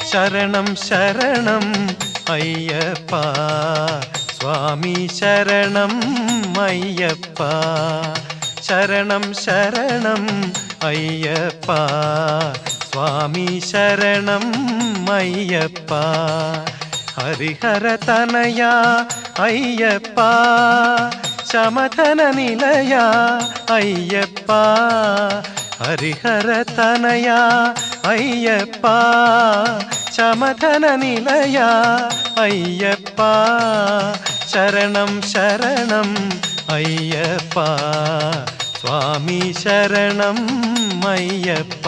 ശരണം ശരണം അയ്യപ്പ സ്വാമി ശരണം അയ്യപ്പ ശരണം ശരണം അയ്യപ്പ സ്വാമി ശരണം അയ്യപ്പ ഹരിഹര തനയ അയ്യപ്പ ശമധന നിലയ അയ്യപ്പ ഹരിഹര തനയ അയ്യപ്പ ശമധന നിലയ അയ്യപ്പ ശരണം ശരണം അയ്യപ്പ സ്വാമി ശരണം അയ്യപ്പ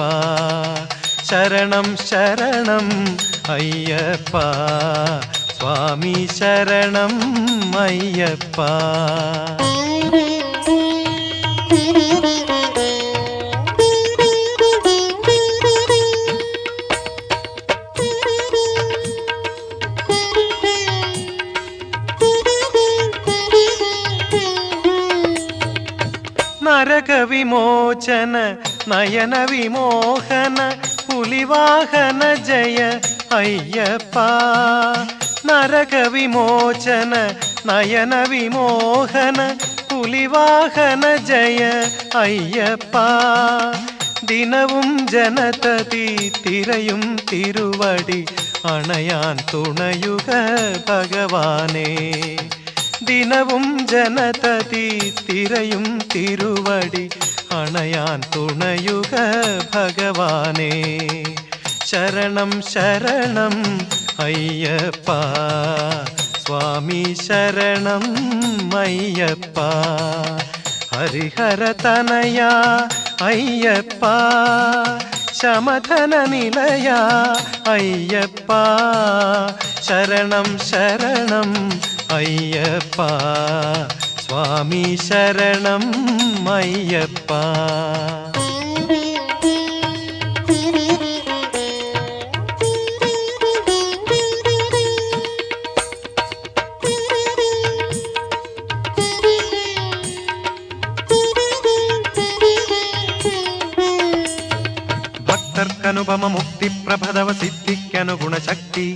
ശരണം ശരണം അയ്യപ്പ സ്വാമി ശരണം അയ്യപ്പ നരകവിമോചന നയന വിമോഹന പുലിവാഹന ജയ അയ്യപ്പ നരകവിമോചന നയന വിമോഹന പുലിവാഹന ജയ അയ്യപ്പ ദിനവും ജനതതി തിരയും തിരുവടി അണയാൻ തുണയുക ഭഗവാനേ ദിനവും ജനതതി തിരയും തിരുവടി അണയാൻ തുണയുക ഭഗവാനേ ശരണം ശരണം അയ്യപ്പ സ്വാമി ശരണം അയ്യപ്പ ഹരിഹര തനയ അയ്യപ്പ ശമധന നിലയ അയ്യപ്പ ശരണം ശരണം അയ്യപ്പ സ്വാമി ശരണം അയ്യപ്പ ഭക്തർക്കനുപമ മുക്തിപ്രഭദവ സിദ്ധിക്കനുഗുണശക്തി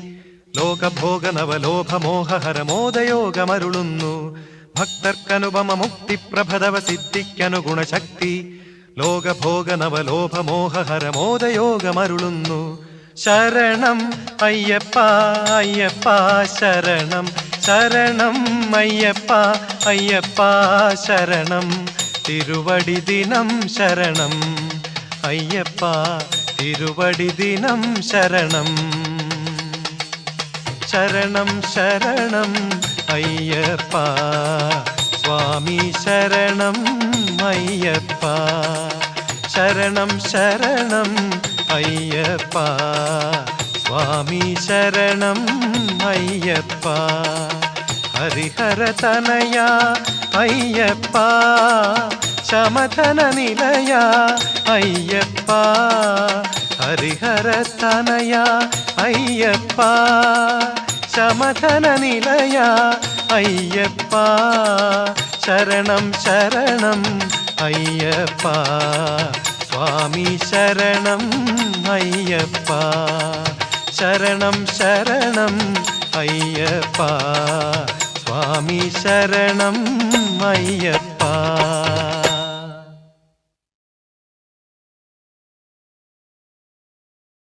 ലോകഭോഗനവലോഭമോഹഹരമോദയോഗമരുളുന്നു ഭക്തർക്കനുപമ മുക്തിപ്രഭദവ സിദ്ധിക്കനുഗുണശക്തി ലോകഭോഗനവലോഭമോഹഹരമോദയോഗമരുളുന്നു ശരണം അയ്യപ്പ അയ്യപ്പ ശരണം ശരണം അയ്യപ്പ അയ്യപ്പ ശരണം തിരുവടി ദിനം ശരണം അയ്യപ്പ തിരുവടി ദിനം ശരണം ശരണം ശരണം അയ്യപ്പ സ്വാമി ശരണം അയ്യപ്പ ശരണം ശരണം അയ്യപ്പ സ്വാമി ശരണം അയ്യപ്പ ഹരിഹര തനയ അയ്യപ്പ ശമധന നിലയ അയ്യപ്പ ഹരിഹര തനയ അയ്യപ്പ ശമധന നിലയ അയ്യപ്പ ശരണം ശരണം അയ്യപ്പ സ്വാമി ശരണം അയ്യപ്പ ശരണം ശരണം അയ്യപ്പ സ്വാമി ശരണം അയ്യപ്പ